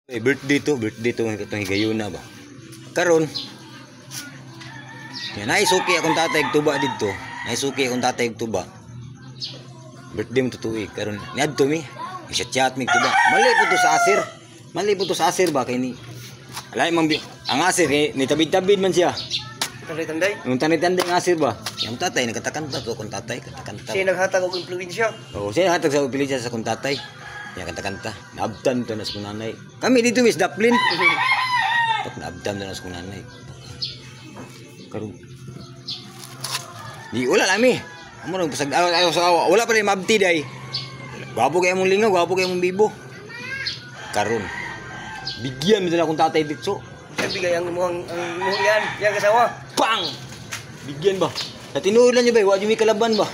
Birthday to itong higayuna ba. Karon, yan naisuki akong tatay tuba dito. Naisuki akong tatay tuba. Birthday mo tutuig karon niadto mi. Chat mi tuba. Mali po to sa asir. Mali po to sa asir ba kay ni. Alay mang ang asir ni tabid-tabid man siya. Tanday-tanday. Yung tanday-tanday ang asir ba. Yung tatay nagkatakanta to akong tatay, katakanta. Siya naghatag og impluwensya. Oo, siya hatag sa pilih sa akong tatay. Ya kanta-kanta. Naabtan to na sa kong nanay. Kami dito Miss Daplin. Pag naabtan to na sa kong nanay. Karon. Di wala lami. Amo nang pasag wala pa rin mabti day. Gwapo kay among lingaw, gwapo kay among bibo. Karon. Bigyan mi na akong tatay dito. Bigay ang muhang yan, yang kasawa. Bang! Bigyan ba? Sa tinuod lang niyo ba, wa mi kalaban ba?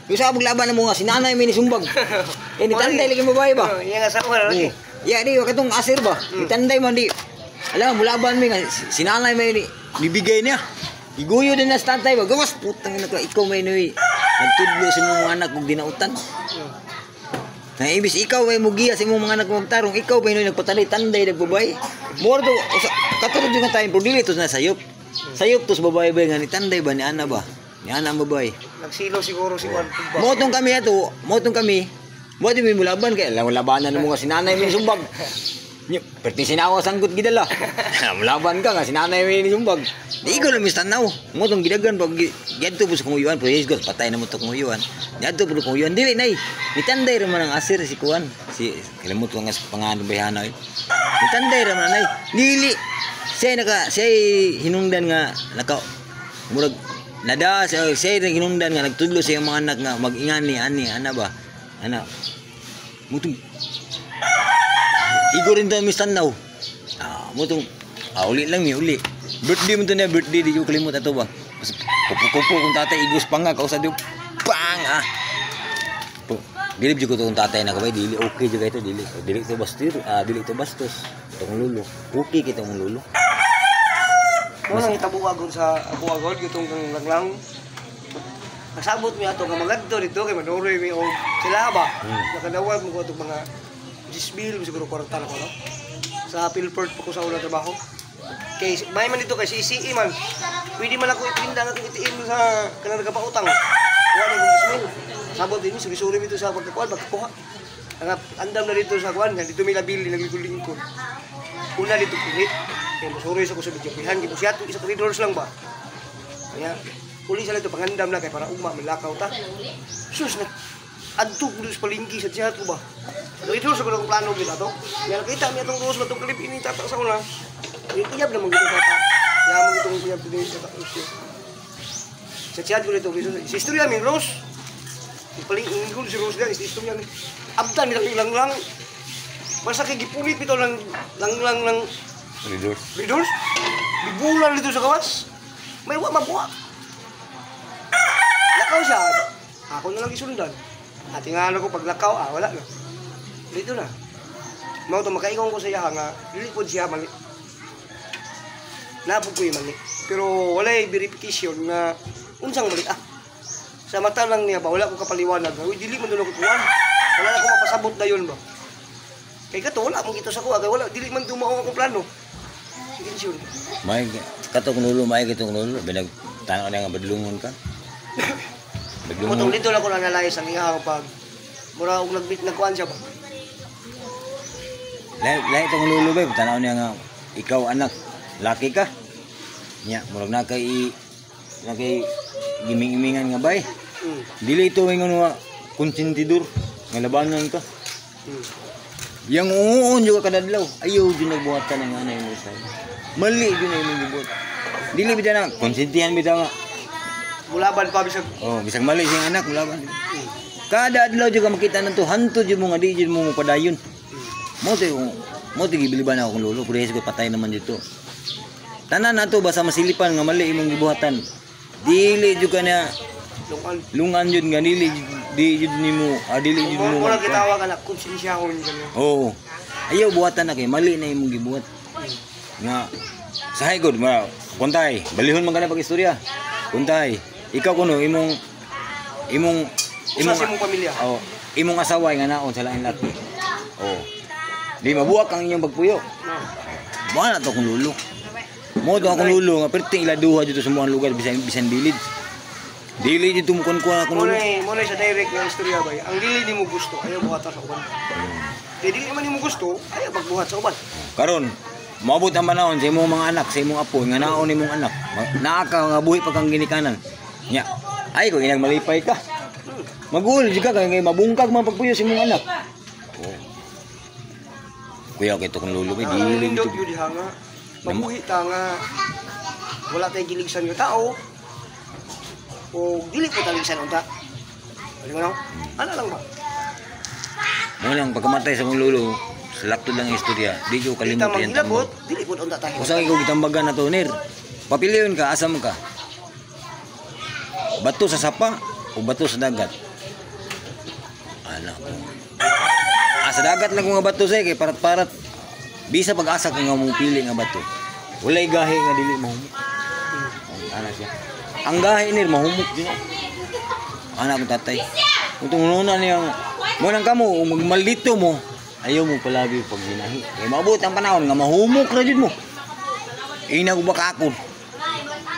Yung sa laban ng mga sinanay may nisumbag. Eh ni tanday lagi babae ba? Yang kasawa lagi. Ya di katong asir ba. Ni tanday man di. Alam mo laban mi nga sinanay may ni bibigay niya. Iguyo din na sa tatay ba. Gawas putang ina ko ikaw may ni nagtudlo sa imong mga anak kung dinautan. Na ibis ikaw may mugiya sa imong mga anak magtarong, ikaw may nagpatanay tanday nagbabay. More to katulad yung tayo pero dili to na sayop. Sayop to sa babae ba nga ni tanday ba ni ana ba? Ni ana ang babae. Nagsilo siguro si Juan. Motong kami ato, motong kami. Mo di mo laban kay labanan mo nga sinanay mi sumbag. Perti sinawa sanggut gidala. Mulaban ka nga sinanay mi sumbag. Di ko lang mistanaw. Motong gidagan pag gadto po sa kuyuan, pero isgot patay na mo to kuyuan. Gadto po kuyuan dili nay. Ni tanday ra man ang asir si Kuan. Si kalimot ko nga pangano bayhana. Ni tanday ra man nay. Dili. Siya hinungdan nga naka murag nada siya hinungdan nga nagtudlo sa mga anak nga mag-ingani ani ana ba ana mutong igo rin daw mistanaw mutong uli lang mi uli birthday mo to na birthday di ko kalimot ato ba kupo kung tatay igos pa nga kausa diyo bang dilip juga kung tatay na kabay dili okay juga ito dili to bastos itong lulo okay kita mong lulo. Mo nang itabuwagon sa ako agod gitong langlang. Nasabot mi ato nga magadto dito kay manuroy mi og sila ba. Nakadawat mo ko atong mga 10,000 siguro kwarta na ko no. Sa Philport po ko sa una trabaho. Kay may man dito kay CCE man. Pwede man ako ipinda nga ATM sa kanang nagapautang. Wala ko 10,000. Sabot din suri-suri mi to sa pagkuha. Andam na dito sa kuan nga dito mi labili naglingkod. Una dito pilit. Kaya masuri sa ko sa bidyopihan, kaya siya isa corridors lang ba? Kaya, uli sa ito, pangandam na kaya para malakaw ta. Sus, adto ko sa palingki sa siya ko ba? Corridors ako ng plano kita to. Kaya nakita niya itong rose, matong clip ini, tatak sa una. Iyab naman gito tata. Kaya mo itong iyab din sa tatak. Sa siya ko nito, si istorya min rose. Palingki ko si rose gan, si istorya min. Abdan nilang lang. Basta kay gipulit ito lang Ridors? Bigulan dito sa kawas. May mabuha. Lakaw siya. Ako na lang isundan. At nga ko pag lakaw, wala na. Dito na. Mau to makaingon ko sa iya nga, lilipod siya mali. Napod ko yung mali. Pero walay verification na unsang mali. Sa mata lang niya ba, wala ko kapaliwanag. Uy, dili man doon ako tuwan. Wala na ko mapasabot na yun ba. Kaya kato, wala mong ito sa kuha. Wala, dili man tumaong akong plano. May katong nulo may kitong nulo binag tanaw na nga badlungon ka. Badlungon. Kung dito lang ko na nalayas ang iya pag mura og nagkuan siya ba. Lahi tong nulo ba tanaw niya nga ikaw anak laki ka. Nya murag na kay giming-imingan nga bay. Dili ito ingon nga konsentidor nga labanan ka. Yang uon juga kadadlaw. Ayaw din nagbuhatan ng anay mo sa. Mali din ay nagbuhat. Dili bitaw na konsentihan bitaw nga. Mulaban pa bisag. Oh, bisag mali siyang anak mulaban. Kada adlaw juga makita nanto hantod jud mo nga di jud mo padayon. Mo gibiliban ako kung lolo, puro ko patay naman dito. Tanan nato basta masilipan nga mali imong gibuhatan. Dili jud ka na lungan jud nga dili jud nimo dili jud mo. Wala gitawag anak konsensyahon kanyo. Oo. Ayaw buhatan na kay mali na imong gibuhat. Nga sahay god ma kuntay balihon man kana pag istorya. Kuntay ikaw kuno imong sa imong pamilya. imong asawa nga naon sa lain laki. Oh. Di mabuak ang inyong pagpuyo. Wala to kung lulo. Mo to akong lulo nga perting iladuha dito sa mga lugar bisan dilid. Dili dito mo kun ako lulo. Muna sa direct nga istorya ba. Ang dili nimo gusto ayaw buhat sa uban. Dili man nimo gusto ayaw magbuhat sa uban. Karon maabot ang panahon sa imong mga anak, sa imong apo nga naon imong anak. Naa ka nga buhi pa kang ginikanan. Nya. Ay ko ginag malipay ka. Magul jud ka kay mabungkag man pagpuyo sa imong anak. Oh. Kuya kay to kung lulo kay dili Nindot dito. yun diha nga. Mabuhi ta nga. Wala tayong giligsan yung tao. O dili po taligsan unta. Ano mo Ano lang ba? Mo lang pagkamatay sa mong lulo, salaktod lang ang istorya. Di ko Dili kalimutan ta yung manghilabot, tambag. dili po unta tayo. Usa ko gitambagan na to nir. Papiliyon ka asam ka. Bato sa sapa o bato sa dagat. Anak ko. Sa dagat lang ko nga bato say kay parat-parat. Bisa pag-asa ko nga mong pili nga bato. Walay gahi nga dili mahumok. Anak siya. Ang gahi nir mahumok din. Anak ko tatay. Kung tunguna niyang mo nang kamo magmaldito mo. Ayaw mo palagi pag ginahi. Kaya maabot ang panahon nga mahumok na jud mo. Ina ko baka ako.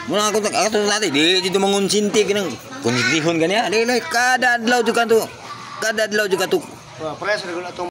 Muna ako natin. Di dito mangunsinti ka ng kunsintihon ka niya. Kada adlaw jud ka to. Kada adlaw jud ka to. Pare sa regular